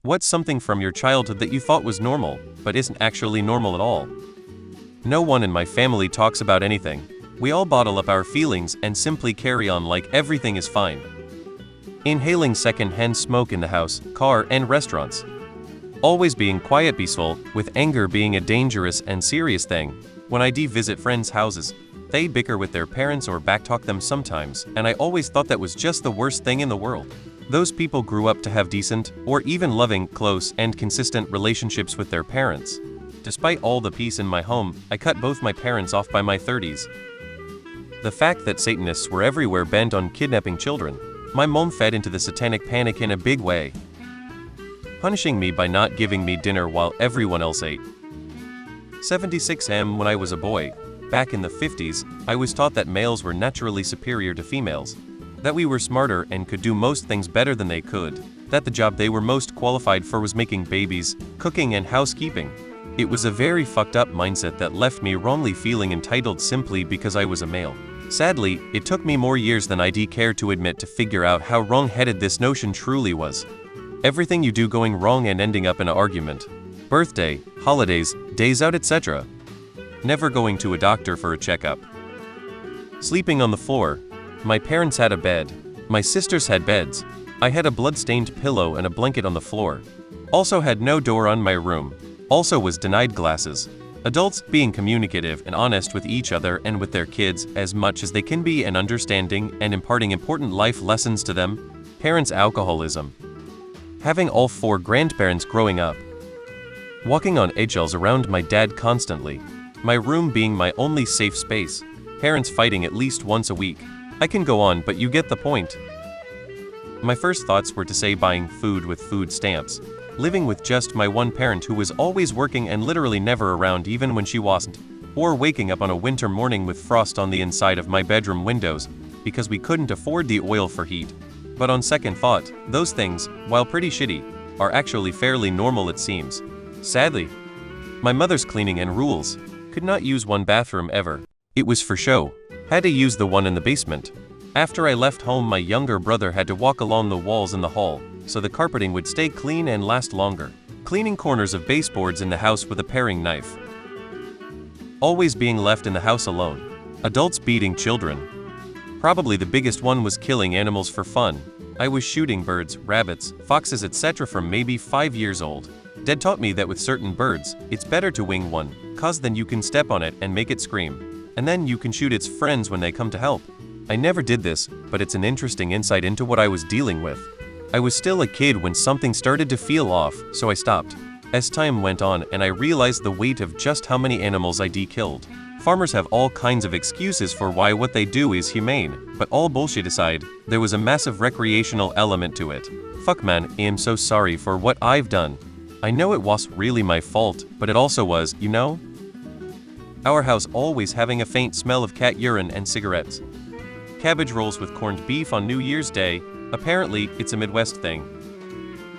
What's something from your childhood that you thought was normal, but isn't actually normal at all? No one in my family talks about anything. We all bottle up our feelings and simply carry on like everything is fine. Inhaling second-hand smoke in the house, car, and restaurants. Always being quiet peaceful, with anger being a dangerous and serious thing. When I visit friends' houses, they bicker with their parents or backtalk them sometimes, and I always thought that was just the worst thing in the world. Those people grew up to have decent, or even loving, close, and consistent relationships with their parents. Despite all the peace in my home, I cut both my parents off by my 30s. The fact that Satanists were everywhere bent on kidnapping children. My mom fed into the satanic panic in a big way, punishing me by not giving me dinner while everyone else ate. 76M. When I was a boy, back in the 50s, I was taught that males were naturally superior to females, that we were smarter and could do most things better than they could, that the job they were most qualified for was making babies, cooking, and housekeeping. It was a very fucked up mindset that left me wrongly feeling entitled simply because I was a male. Sadly, it took me more years than I'd care to admit to figure out how wrong-headed this notion truly was. Everything you do going wrong and ending up in an argument. Birthday, holidays, days out, etc. Never going to a doctor for a checkup. Sleeping on the floor. My parents had a bed. My sisters had beds. I had a blood-stained pillow and a blanket on the floor. Also had no door on my room. Also was denied glasses. Adults being communicative and honest with each other and with their kids as much as they can be, and understanding and imparting important life lessons to them. Parents' alcoholism. Having all 4 grandparents growing up. Walking on eggshells around my dad constantly. My room being my only safe space. Parents fighting at least once a week. I can go on, but you get the point. My first thoughts were to say buying food with food stamps. Living with just my one parent who was always working and literally never around even when she wasn't. Or waking up on a winter morning with frost on the inside of my bedroom windows because we couldn't afford the oil for heat. But on second thought, those things, while pretty shitty, are actually fairly normal it seems. Sadly, my mother's cleaning and rules. Could not use one bathroom ever. It was for show. Had to use the one in the basement. After I left home, my younger brother had to walk along the walls in the hall, so the carpeting would stay clean and last longer. Cleaning corners of baseboards in the house with a paring knife. Always being left in the house alone. Adults beating children. Probably the biggest one was killing animals for fun. I was shooting birds, rabbits, foxes, etc. from maybe 5 years old. Dad taught me that with certain birds, it's better to wing one, cause then you can step on it and make it scream. And then you can shoot its friends when they come to help. I never did this, but it's an interesting insight into what I was dealing with. I was still a kid when something started to feel off, so I stopped. As time went on and I realized the weight of just how many animals I'd killed. Farmers have all kinds of excuses for why what they do is humane, but all bullshit aside, there was a massive recreational element to it. Fuck man, I am so sorry for what I've done. I know it was really my fault, but it also was, you know? Our house always having a faint smell of cat urine and cigarettes. Cabbage rolls with corned beef on New Year's Day. Apparently, it's a Midwest thing.